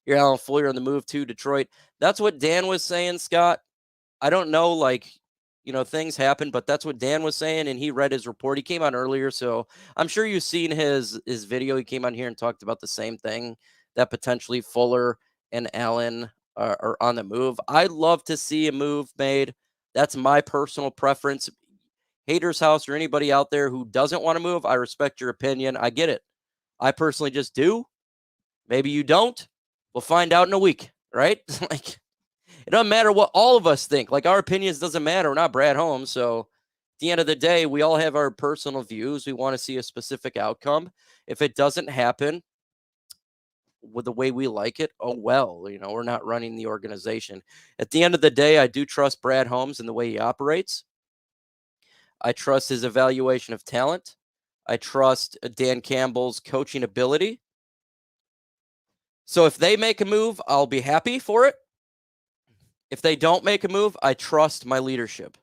You're Alan Fuller on the move to Detroit. That's what Dan was saying, Scott. I don't know, like, things happen, but that's what Dan was saying, and he read his report. He came on earlier, so I'm sure you've seen his video. He came on here and talked about the same thing, that potentially Fuller and Allen are on the move. I'd love to see a move made. That's my personal preference. Haters House or anybody out there who doesn't want to move, I respect your opinion. I get it. I personally just do. Maybe you don't. We'll find out in a week, right? Like, it doesn't matter what all of us think. Like, our opinions doesn't matter. We're not Brad Holmes. So at the end of the day, we all have our personal views. We want to see a specific outcome. If it doesn't happen with the way we like it, oh, well, we're not running the organization. At the end of the day, I do trust Brad Holmes and the way he operates. I trust his evaluation of talent. I trust Dan Campbell's coaching ability. So if they make a move, I'll be happy for it. If they don't make a move, I trust my leadership.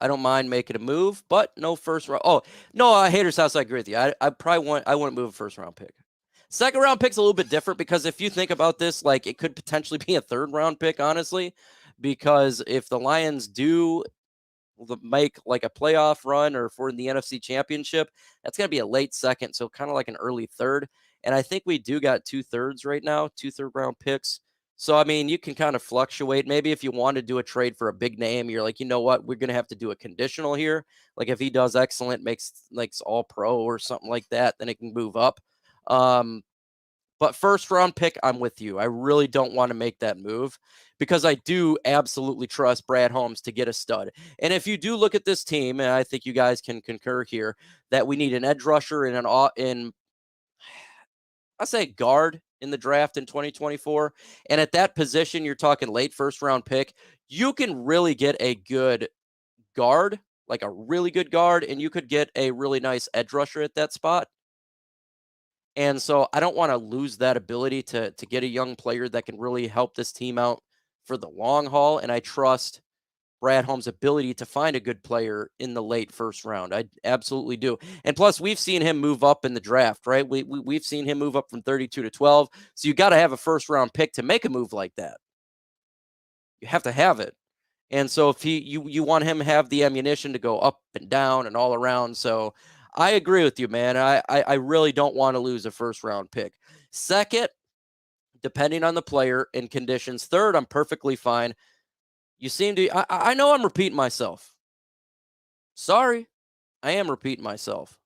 I don't mind making a move, but no first round. Oh, no, Haters House, I agree with you. I wouldn't move a first round pick. Second round pick's a little bit different because if you think about this, like, it could potentially be a third round pick, honestly, because if the Lions do make like a playoff run or for the NFC Championship, that's going to be a late second, so kind of like an early third. And I think we do got 2/3 right now, 2 third-round picks. So, I mean, you can kind of fluctuate. Maybe if you want to do a trade for a big name, you're like, you know what, we're going to have to do a conditional here. Like, if he does excellent, makes all pro or something like that, then it can move up. But first round pick, I'm with you. I really don't want to make that move because I do absolutely trust Brad Holmes to get a stud. And if you do look at this team, and I think you guys can concur here, that we need an edge rusher and I say guard in the draft in 2024. And at that position, you're talking late first round pick. You can really get a good guard, like a really good guard, and you could get a really nice edge rusher at that spot. And so I don't want to lose that ability to get a young player that can really help this team out for the long haul. And I trust Brad Holmes' ability to find a good player in the late first round. I absolutely do. And plus, we've seen him move up in the draft, right? We've seen him move up from 32 to 12. So you got to have a first round pick to make a move like that. You have to have it. And so if you want him to have the ammunition to go up and down and all around. So I agree with you, man. I really don't want to lose a first round pick. Second, depending on the player and conditions. Third, I'm perfectly fine. You seem to, I know I'm repeating myself. Sorry, I am repeating myself.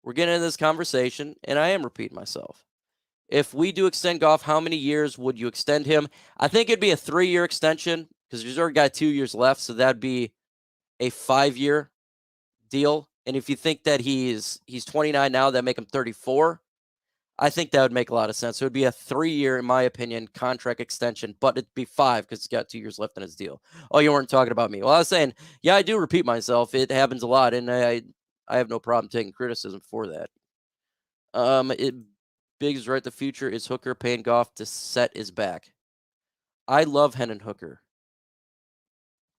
We're getting into this conversation, and I am repeating myself. If we do extend Goff, how many years would you extend him? I think it'd be a 3-year extension because he's already got 2 years left, so that'd be a 5-year deal. And if you think that he's 29 now, that make him 34. I think that would make a lot of sense. So it would be a 3-year, in my opinion, contract extension, but it'd be 5 because he's got 2 years left in his deal. Oh, you weren't talking about me. Well, I was saying, yeah, I do repeat myself. It happens a lot, and I have no problem taking criticism for that. Biggs right. The future is Hooker paying Goff to set his back. I love Hendon Hooker.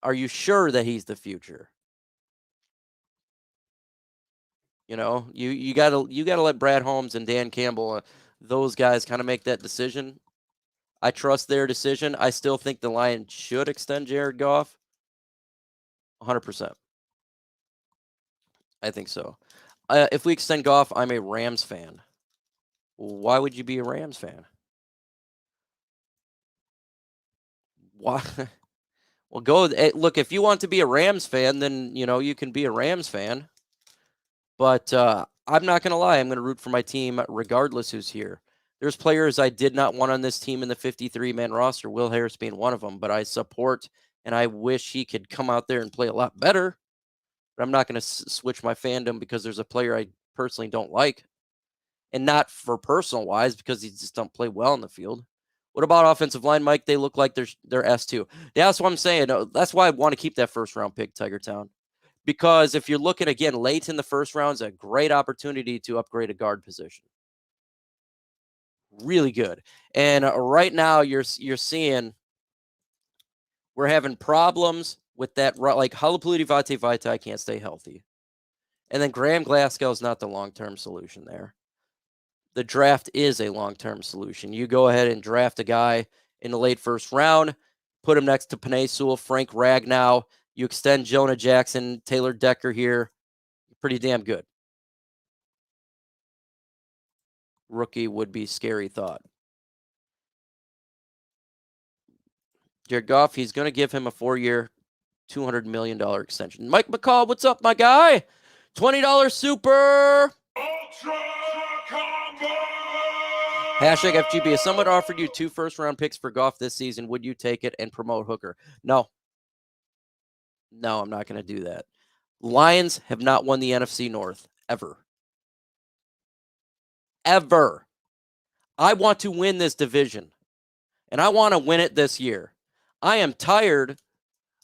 Are you sure that he's the future? You gotta let Brad Holmes and Dan Campbell, those guys, kind of make that decision. I trust their decision. I still think the Lions should extend Jared Goff. 100%. I think so. If we extend Goff, I'm a Rams fan. Why would you be a Rams fan? Why? Well, look, if you want to be a Rams fan, then, you can be a Rams fan. But I'm not going to lie. I'm going to root for my team regardless who's here. There's players I did not want on this team in the 53-man roster, Will Harris being one of them, but I support and I wish he could come out there and play a lot better. But I'm not going to switch my fandom because there's a player I personally don't like. And not for personal wise, because he just don't play well in the field. What about offensive line, Mike? They look like they're S2. Yeah, that's what I'm saying. That's why I want to keep that first-round pick, Tiger Town. Because if you're looking, again, late in the first round, it's a great opportunity to upgrade a guard position. Really good. And right now, you're seeing we're having problems with that. Like, Halapoulivaati Vaitai can't stay healthy. And then Graham Glasgow is not the long-term solution there. the draft is a long-term solution. You go ahead and draft a guy in the late first round, put him next to Penei Sewell, Frank Ragnow. You extend Jonah Jackson, Taylor Decker here. Pretty damn good. Rookie would be scary thought. Jared Goff, he's going to give him a 4-year, $200 million extension. Mike McCall, what's up, my guy? $20 super. Ultra combo. Hashtag FGB. If someone offered you 2 first-round picks for Goff this season, would you take it and promote Hooker? No. No, I'm not going to do that. Lions have not won the NFC North ever. Ever. I want to win this division, and I want to win it this year. I am tired.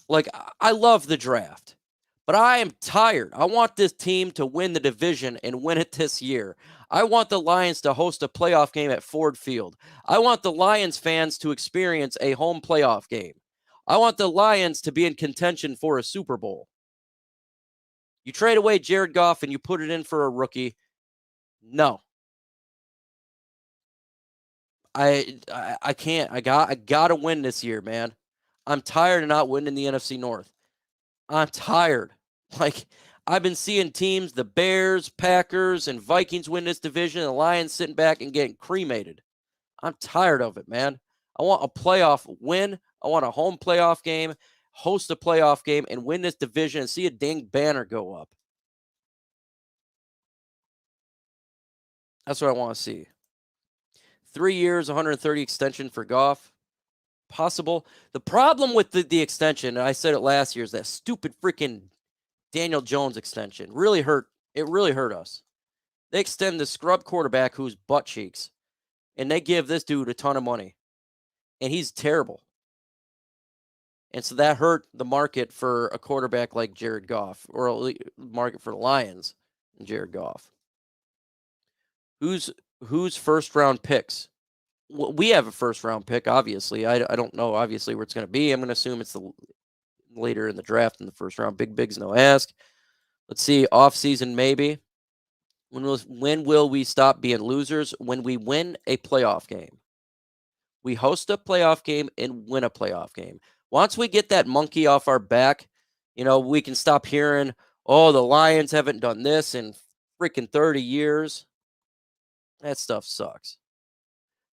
Like, I love the draft, but I am tired. I want this team to win the division and win it this year. I want the Lions to host a playoff game at Ford Field. I want the Lions fans to experience a home playoff game. I want the Lions to be in contention for a Super Bowl. You trade away Jared Goff and you put it in for a rookie. No. I can't. I got to win this year, man. I'm tired of not winning the NFC North. I'm tired. Like, I've been seeing teams, the Bears, Packers, and Vikings win this division, and the Lions sitting back and getting cremated. I'm tired of it, man. I want a playoff win. I want a home playoff game, host a playoff game, and win this division and see a dang banner go up. That's what I want to see. 3 years, 130 extension for Goff. Possible. The problem with the extension, and I said it last year, is that stupid freaking Daniel Jones extension. Really hurt. It really hurt us. They extend the scrub quarterback who's butt cheeks, and they give this dude a ton of money, and he's terrible. And so that hurt the market for a quarterback like Jared Goff, or a market for the Lions and Jared Goff. Who's first round picks? Well, we have a first round pick, obviously. I don't know, obviously, where it's going to be. I'm going to assume it's the later in the draft in the first round. Big Bigs, no ask. Let's see, off season maybe. When will we stop being losers? When we win a playoff game. We host a playoff game and win a playoff game. Once we get that monkey off our back, we can stop hearing, oh, the Lions haven't done this in freaking 30 years. That stuff sucks.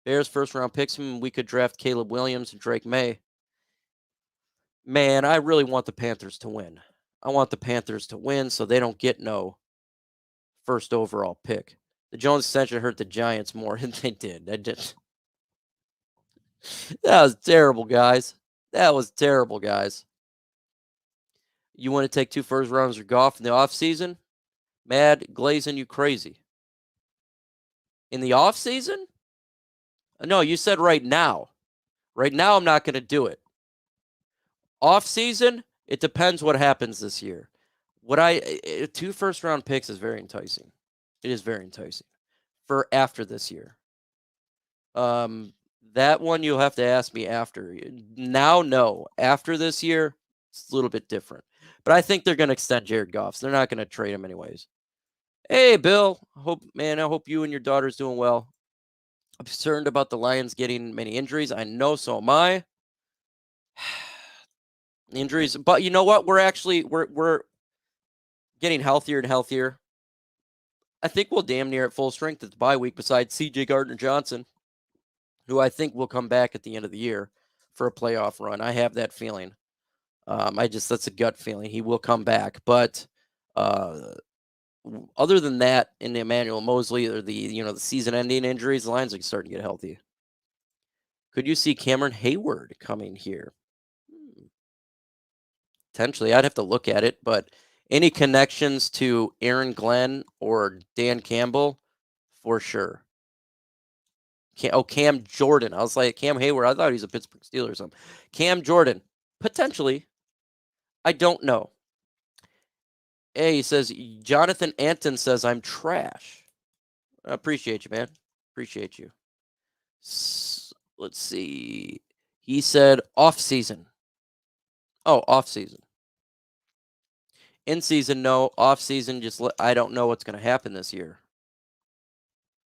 Bears first round picks, we could draft Caleb Williams and Drake May. Man, I really want the Panthers to win. I want the Panthers to win so they don't get no first overall pick. The Jones extension hurt the Giants more than they did. That was terrible, guys. That was terrible, guys. You want to take 2 first rounds of Goff in the offseason? Mad glazing you crazy. In the offseason? No, you said right now. Right now, I'm not going to do it. Off season, it depends what happens this year. 2 first round picks is very enticing. It is very enticing for after this year. That one you'll have to ask me after. Now, no. After this year, it's a little bit different. But I think they're going to extend Jared Goff. So they're not going to trade him anyways. Hey, Bill. I hope you and your daughter's doing well. I'm concerned about the Lions getting many injuries. I know, so am I. Injuries, but you know what? We're getting healthier and healthier. I think we'll damn near at full strength at the bye week, besides C.J. Gardner-Johnson, who I think will come back at the end of the year for a playoff run. I have that feeling. That's a gut feeling. He will come back, but other than that, in the Emmanuel Mosley or the season-ending injuries, the Lions are starting to get healthy. Could you see Cameron Hayward coming here? Potentially, I'd have to look at it, but any connections to Aaron Glenn or Dan Campbell, for sure. Cam Jordan. I was like, Cam Hayward. I thought he was a Pittsburgh Steeler or something. Cam Jordan, potentially. I don't know. Hey, he says, Jonathan Anton says, I'm trash. I appreciate you, man. Appreciate you. Let's see. He said off season. Oh, off season. In season, no. Off season, I don't know what's going to happen this year.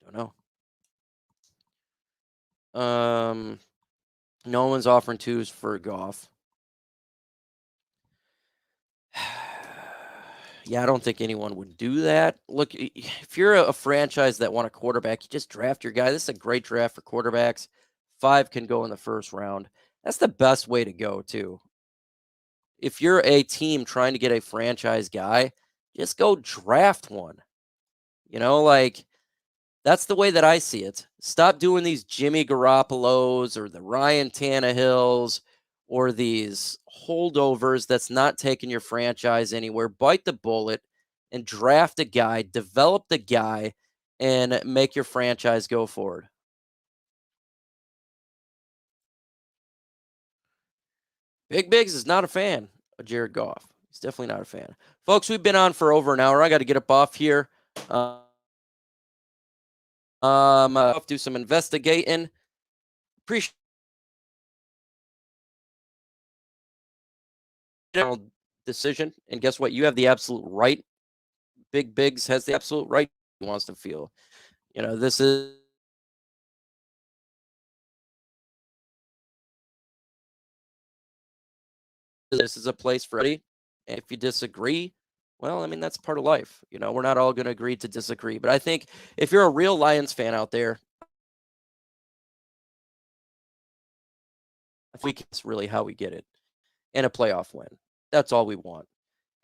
Don't know. No one's offering 2s for Goff. Yeah, I don't think anyone would do that. Look, if you're a franchise that want a quarterback, you just draft your guy. This is a great draft for quarterbacks. 5 can go in the first round. That's the best way to go, too. If you're a team trying to get a franchise guy, just go draft one. Like that's the way that I see it. Stop doing these Jimmy Garoppolos or the Ryan Tannehills or these holdovers that's not taking your franchise anywhere. Bite the bullet and draft a guy, develop the guy, and make your franchise go forward. Big Bigs is not a fan of Jared Goff. He's definitely not a fan. Folks, we've been on for over an hour. I got to get up off here. Do some investigating. Appreciate decision. And guess what? You have the absolute right. Big Bigs has the absolute right he wants to feel. This is a place for everybody. And if you disagree, well, I mean, that's part of life. We're not all going to agree to disagree. But I think if you're a real Lions fan out there, if we that's really how we get it and a playoff win. That's all we want.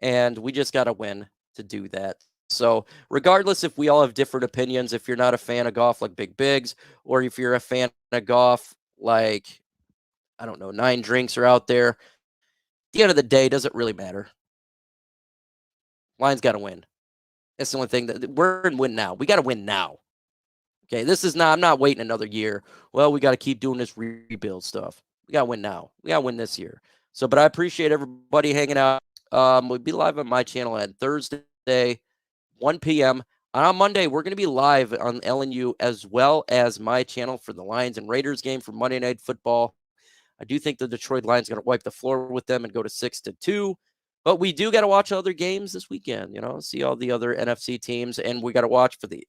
And we just got to win to do that. So, regardless if we all have different opinions, if you're not a fan of Goff like Big Bigs, or if you're a fan of Goff like, I don't know, 9 drinks are out there, at the end of the day, does it really matter? Lions got to win. That's the only thing that we're in win now. We got to win now. Okay, I'm not waiting another year. Well, we got to keep doing this rebuild stuff. We got to win now. We got to win this year. So, but I appreciate everybody hanging out. We'll be live on my channel on Thursday, 1 p.m. On Monday, we're going to be live on LNU as well as my channel for the Lions and Raiders game for Monday Night Football. I do think the Detroit Lions are going to wipe the floor with them and go to 6-2. But we do got to watch other games this weekend, see all the other NFC teams. And we got to watch for the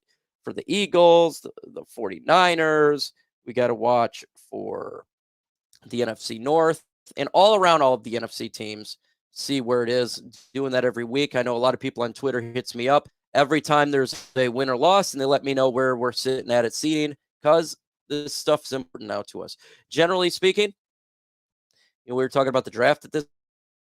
Eagles, the 49ers. We got to watch for the NFC North and all around all of the NFC teams, see where it is. Doing that every week. I know a lot of people on Twitter hits me up every time there's a win or loss, and they let me know where we're sitting at seeding because this stuff is important now to us. Generally speaking, we were talking about the draft at this